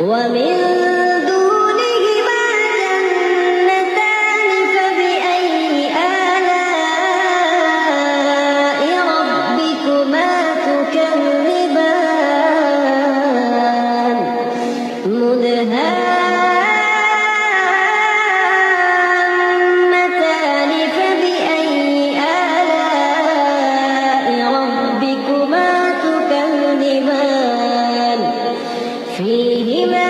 ومن دونهما جنتان فبأي آلاء ربكما تكذبان مدهامتان فبأي آلاء ربكما تكذبان فيهما